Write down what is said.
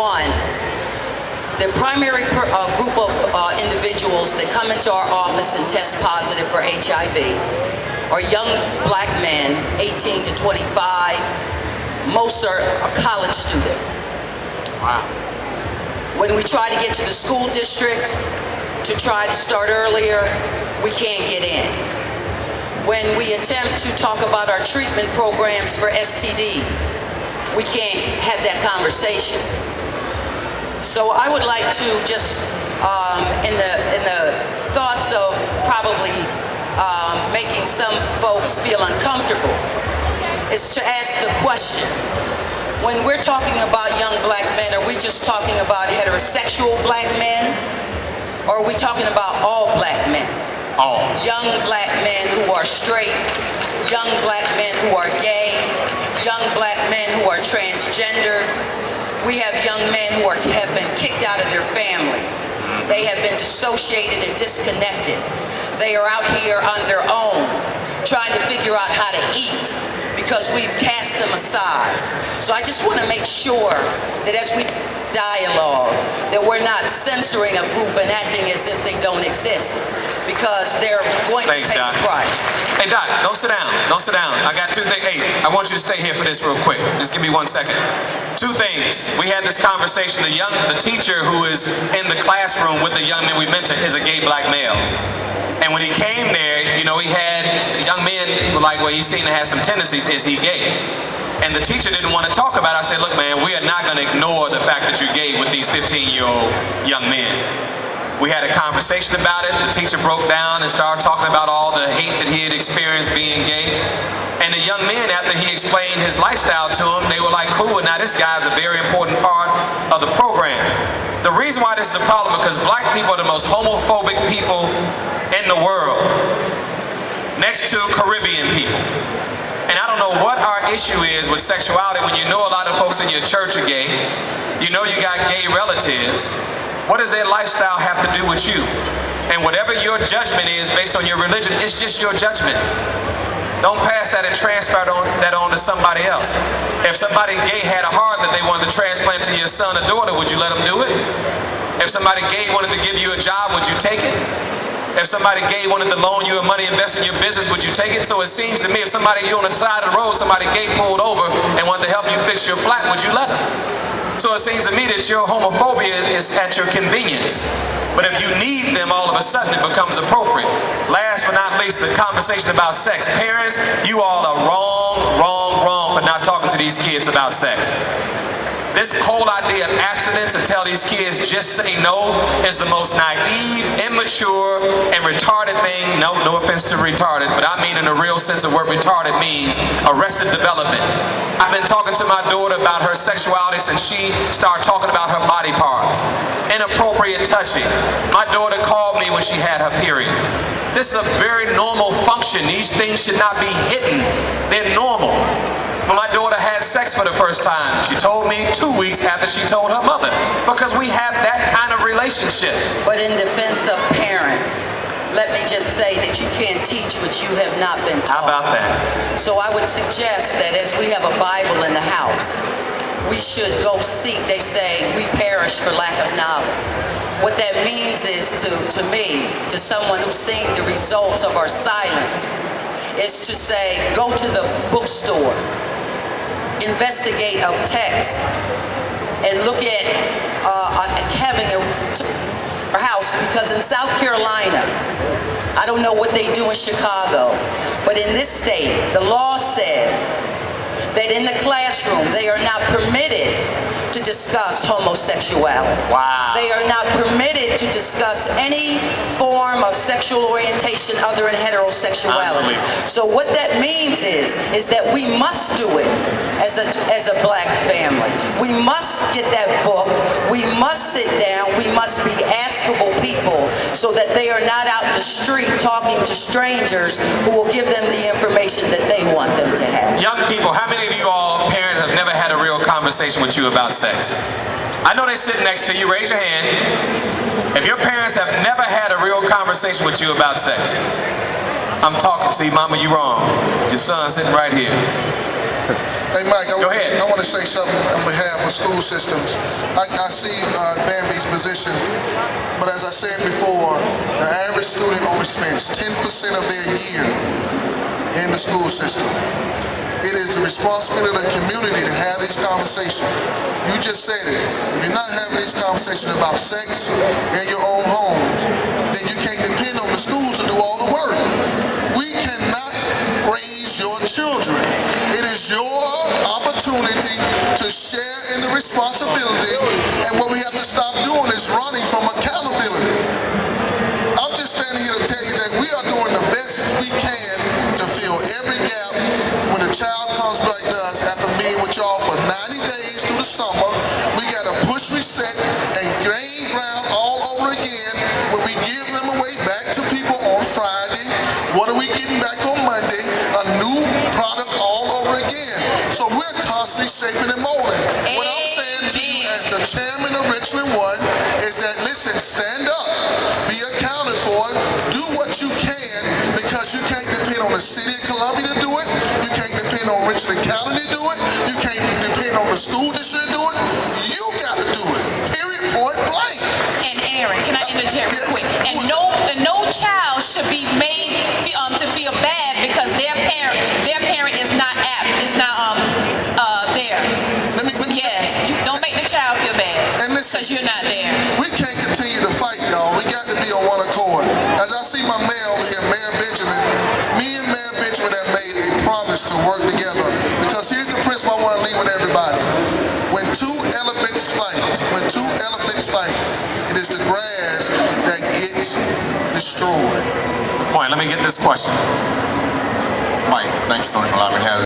one, the primary group of individuals that come into our office and test positive for HIV are young black men, 18 to 25. Most are college students. Wow. When we try to get to the school districts to try to start earlier, we can't get in. When we attempt to talk about our treatment programs for STDs, we can't have that conversation. So I would like to just, in the thoughts of probably making some folks feel uncomfortable, is to ask the question, when we're talking about young black men, are we just talking about heterosexual black men? Or are we talking about all black men? All. Young black men who are straight, young black men who are gay, young black men who are transgender. We have young men who have been kicked out of their families. They have been dissociated and disconnected. They are out here on their own, trying to figure out how to eat because we've cast them aside. So I just want to make sure that as we dialogue, that we're not censoring a group and acting as if they don't exist, because they're going to pay the price. Hey, Doc, don't sit down. Don't sit down. I got two things. Hey, I want you to stay here for this real quick. Just give me 1 second. Two things. We had this conversation. The teacher who is in the classroom with the young men we mentored is a gay black male. And when he came there, you know, he had young men were like, well, he seemed to have some tendencies. Is he gay? And the teacher didn't want to talk about it. I said, look, man, we are not going to ignore the fact that you're gay with these 15-year-old young men. We had a conversation about it. The teacher broke down and started talking about all the hate that he had experienced being gay. And the young men, after he explained his lifestyle to them, they were like, cool, and now this guy is a very important part of the program. The reason why this is a problem is because black people are the most homophobic people in the world, next to Caribbean people. And I don't know what our issue is with sexuality when you know a lot of folks in your church are gay. You know you got gay relatives. What does their lifestyle have to do with you? And whatever your judgment is based on your religion, it's just your judgment. Don't pass that and transfer that on to somebody else. If somebody gay had a heart that they wanted to transplant to your son or daughter, would you let them do it? If somebody gay wanted to give you a job, would you take it? If somebody gay wanted to loan you money, invest in your business, would you take it? So it seems to me, if somebody, you on the side of the road, somebody gay pulled over and wanted to help you fix your flat, would you let them? So it seems to me that your homophobia is at your convenience. But if you need them, all of a sudden it becomes appropriate. Last but not least, the conversation about sex. Parents, you all are wrong for not talking to these kids about sex. This whole idea of abstinence and tell these kids just say no is the most naive, immature, and retarded thing. No offense to retarded, but I mean in the real sense of what retarded means, arrested development. I've been talking to my daughter about her sexuality since she started talking about her body parts. Inappropriate touching. My daughter called me when she had her period. This is a very normal function. These things should not be hidden. They're normal. When my daughter had sex for the first time, she told me 2 weeks after she told her mother, because we have that kind of relationship. But in defense of parents, let me just say that you can't teach what you have not been taught. How about that? So I would suggest that as we have a Bible in the house, we should go seek. They say we perish for lack of knowledge. What that means is to me, to someone who's seen the results of our silence, is to say, go to the bookstore, investigate a text, and look at having a house, because in South Carolina, I don't know what they do in Chicago, but in this state, the law says that in the classroom, they are not permitted to discuss homosexuality. Wow. They are not permitted to discuss any form of sexual orientation other than heterosexuality. So what that means is that we must do it as a black family. We must get that book. We must sit down. We must be askable people so that they are not out in the street talking to strangers who will give them the information that they want them to have. Young people, how many of you all parents have never had a real conversation with you about sex? I know they sit next to you. Raise your hand. If your parents have never had a real conversation with you about sex, I'm talking. See, mama, you wrong. Your son's sitting right here. Hey, Mike, Go ahead. I want to say something on behalf of school systems. I see Bambi's position, but as I said before, the average student only spends 10% of their year in the school system. It is the responsibility of the community to have these conversations. You just said it. If you're not having these conversations about sex in your own homes, then you can't depend on the schools to do all the work. We cannot raise your children. It is your opportunity to share in the responsibility, and what we have to stop doing is running from accountability. I'm just standing here to tell you that we are doing the best we can to fill every gap. When a child comes back to us after being with y'all for 90 days through the summer, we got to push reset and gain ground all over again. When we give them away back to people on Friday, what are we getting back on Monday? A new product all over again. So we're constantly shaping and molding. What I'm saying to you as the chairman of Richmond One is that, listen, stand up, be accounted for, do what you can, because you can't depend on the city of Columbia to do it, you can't depend on Richmond County to do it, you can't depend on the school district to do it, you gotta do it, period, point blank. And Aaron, can I interject real quick? And no child should be made to feel bad because their parent is not there. Yes, you don't make the child feel bad because you're not there. We can't continue to fight, y'all. We got to be on one accord. As I see my mayor over here, Mayor Benjamin, me and Mayor Benjamin have made a promise to work together, because here's the principle I want to leave with everybody. When two elephants fight, it is the grass that gets destroyed. Good point. Let me get this question. Mike, thanks so much for allowing me to have